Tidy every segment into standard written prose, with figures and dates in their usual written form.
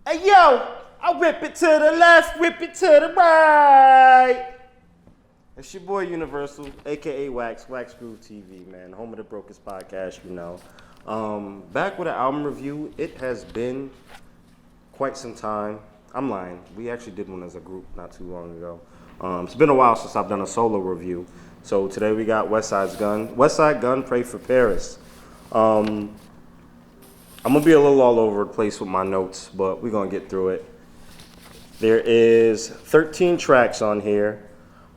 Hey yo, I whip it to the left, whip it to the right. It's your boy Universal, aka Wax Groove TV, man, home of the Brokest podcast, you know. Back with an album review. It has been quite some time. I'm lying. We actually did one as a group not too long ago. It's been a while since I've done a solo review. So today we got Westsidegunn, Pray for Paris. I'm going to be a little all over the place with my notes, but we're going to get through it. There is 13 tracks on here.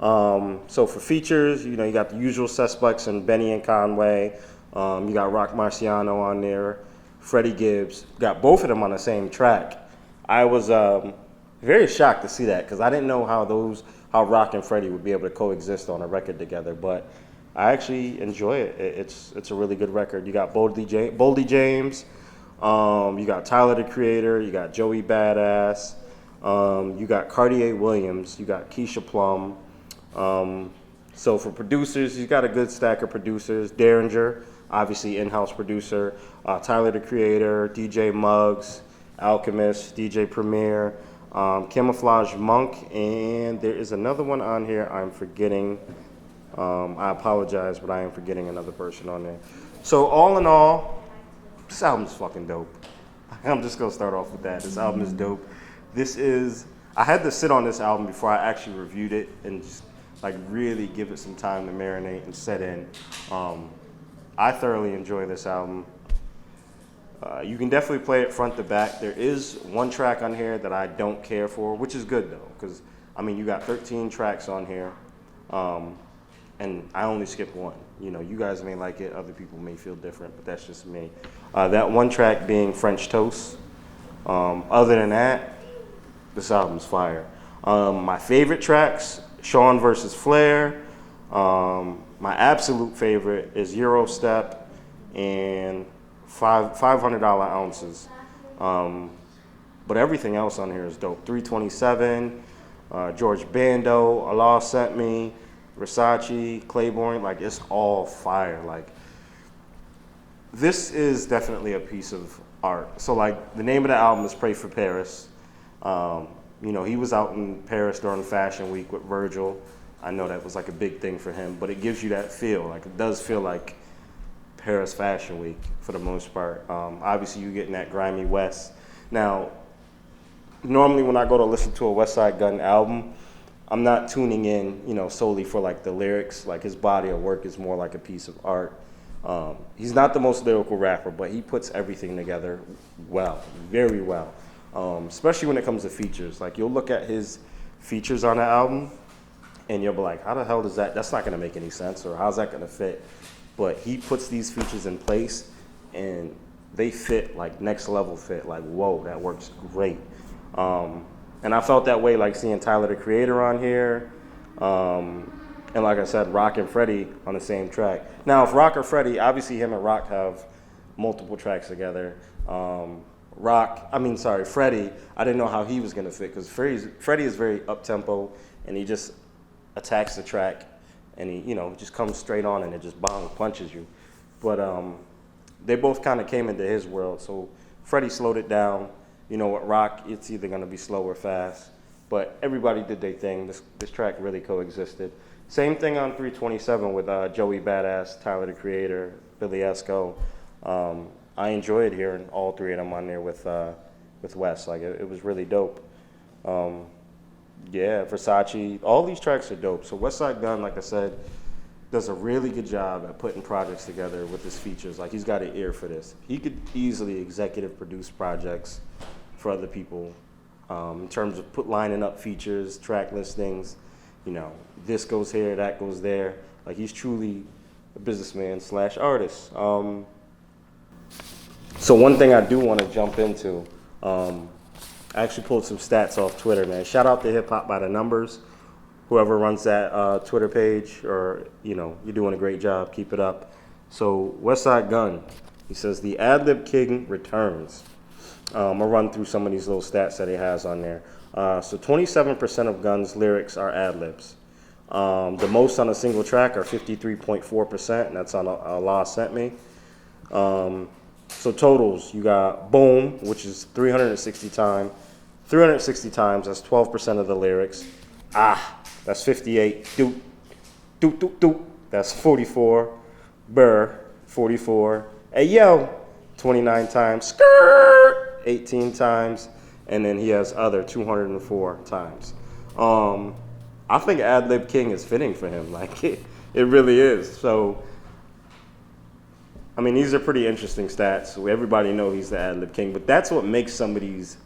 So for features, you know, you got the usual suspects and Benny and Conway. You got Rock Marciano on there, Freddie Gibbs. Got both of them on the same track. I was very shocked to see that because I didn't know how Rock and Freddie would be able to coexist on a record together, but I actually enjoy it. It's a really good record. You got Boldy James. You got Tyler the Creator, you got Joey Badass, you got Cartier Williams, you got Keisha Plum. So for producers, you got a good stack of producers. Derringer, obviously in-house producer, Tyler the Creator, DJ Muggs, Alchemist, DJ Premier, Camouflage Monk, and there is another one on here I'm forgetting. I apologize, but I am forgetting another person on there. So all in all, this album's fucking dope. I'm just gonna start off with that. This album is dope. I had to sit on this album before I actually reviewed it and just like really give it some time to marinate and set in. I thoroughly enjoy this album. You can definitely play it front to back. There is one track on here that I don't care for, which is good though, because I mean you got 13 tracks on here, and I only skipped one. You know, you guys may like it, other people may feel different, but that's just me. That one track being French Toast. Other than that, this album's fire. My favorite tracks, Sean versus Flair. My absolute favorite is Eurostep and $500 ounces. But everything else on here is dope. 327, George Bando, Allah Sent Me, Versace, Claiborne, like it's all fire. Like this is definitely a piece of art. So like the name of the album is Pray for Paris. You know, he was out in Paris during Fashion Week with Virgil. I know that was like a big thing for him, but it gives you that feel. Like it does feel like Paris Fashion Week for the most part. Obviously you getting that grimy West. Now, normally when I go to listen to a Westsidegunn album, I'm not tuning in, you know, solely for like the lyrics. Like his body of work is more like a piece of art. He's not the most lyrical rapper, but he puts everything together well, very well. Especially when it comes to features. Like you'll look at his features on the album and you'll be like, how the hell does that's not gonna make any sense, or how's that gonna fit? But he puts these features in place and they fit like next level fit, like whoa, that works great. And I felt that way like seeing Tyler the Creator on here. And like I said, Rock and Freddie on the same track. Now, if Rock or Freddie, obviously him and Rock have multiple tracks together. Freddie, I didn't know how he was gonna fit because Freddie is very up-tempo and he just attacks the track and he, you know, just comes straight on and it just bang, punches you. But they both kind of came into his world. So Freddie slowed it down. You know, with Rock, it's either gonna be slow or fast. But everybody did their thing. This track really coexisted. Same thing on 327 with Joey Badass, Tyler the Creator, Billy Esco. I enjoyed hearing all three of them on there with Wes. Like it was really dope. Yeah, Versace. All these tracks are dope. So Westsidegunn, like I said, does a really good job at putting projects together with his features. Like he's got an ear for this. He could easily executive produce projects for other people in terms of lining up features, track listings. You know, this goes here, that goes there. Like he's truly a businessman / artist. So one thing I do want to jump into, I actually pulled some stats off Twitter, man. Shout out to Hip Hop by the Numbers. Whoever runs that Twitter page, or, you know, you're doing a great job. Keep it up. So Westsidegunn, he says, the ad-lib king returns. I'll run through some of these little stats that he has on there. So 27% of Gunn's lyrics are ad-libs. The most on a single track are 53.4%, and that's on Allah Sent Me. So totals, you got Boom, which is 360 times. 360 times, that's 12% of the lyrics. That's 58. Doot, doot, doot, doot, that's 44. Burr, 44. Hey, yo, 29 times. Skirt, 18 times. And then he has other 204 times. I think Ad-Lib King is fitting for him. Like, it really is. So, I mean, these are pretty interesting stats. Everybody knows he's the Ad-Lib King, but that's what makes some of these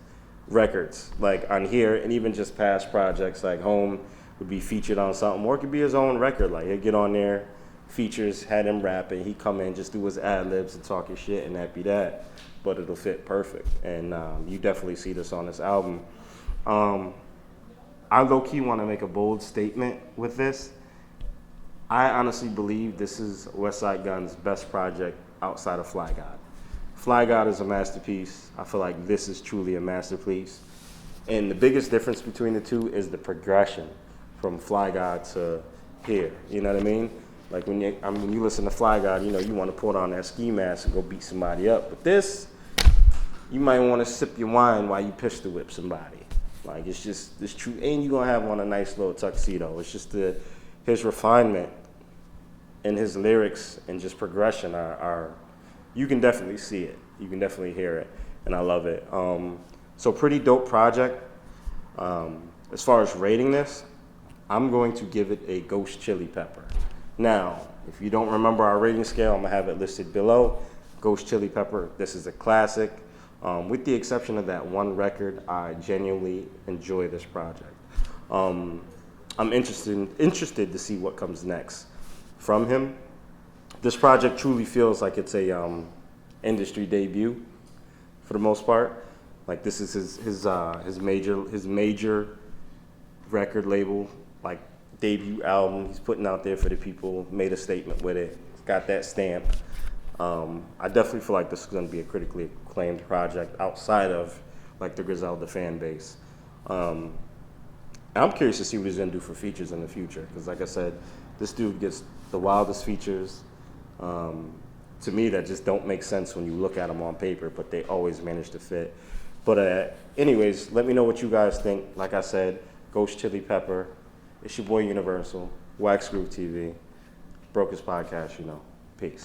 records, like on here, and even just past projects, like Home would be featured on something, or it could be his own record. Like, he'd get on there, features, had him rapping, he'd come in, just do his ad-libs and talk his shit, and that'd be that. But it'll fit perfect, and you definitely see this on this album. I low-key want to make a bold statement with this. I honestly believe this is Westsidegunn's best project outside of Fly God. Fly God is a masterpiece. I feel like this is truly a masterpiece. And the biggest difference between the two is the progression from Fly God to here. You know what I mean? Like when you listen to Fly God, you know, you want to put on that ski mask and go beat somebody up. But this, you might want to sip your wine while you pistol whip somebody. Like, it's true. And you're going to have on a nice little tuxedo. It's just his refinement and his lyrics and just progression are you can definitely see it. You can definitely hear it. And I love it. So pretty dope project. As far as rating this, I'm going to give it a Ghost Chili Pepper. Now, if you don't remember our rating scale, I'm going to have it listed below. Ghost Chili Pepper, this is a classic. With the exception of that one record, I genuinely enjoy this project. I'm interested to see what comes next from him. This project truly feels like it's a industry debut for the most part. Like, this is his major record label, like, debut album he's putting out there for the people, made a statement with it, it's got that stamp. I definitely feel like this is going to be a critically acclaimed project outside of, like, the Griselda fan base. I'm curious to see what he's going to do for features in the future, because, like I said, this dude gets the wildest features. To me, that just don't make sense when you look at them on paper, but they always manage to fit. But anyways, let me know what you guys think. Like I said, Ghost Chili Pepper. It's your boy Universal, Wax Groove TV, Brokers Podcast, you know. Peace.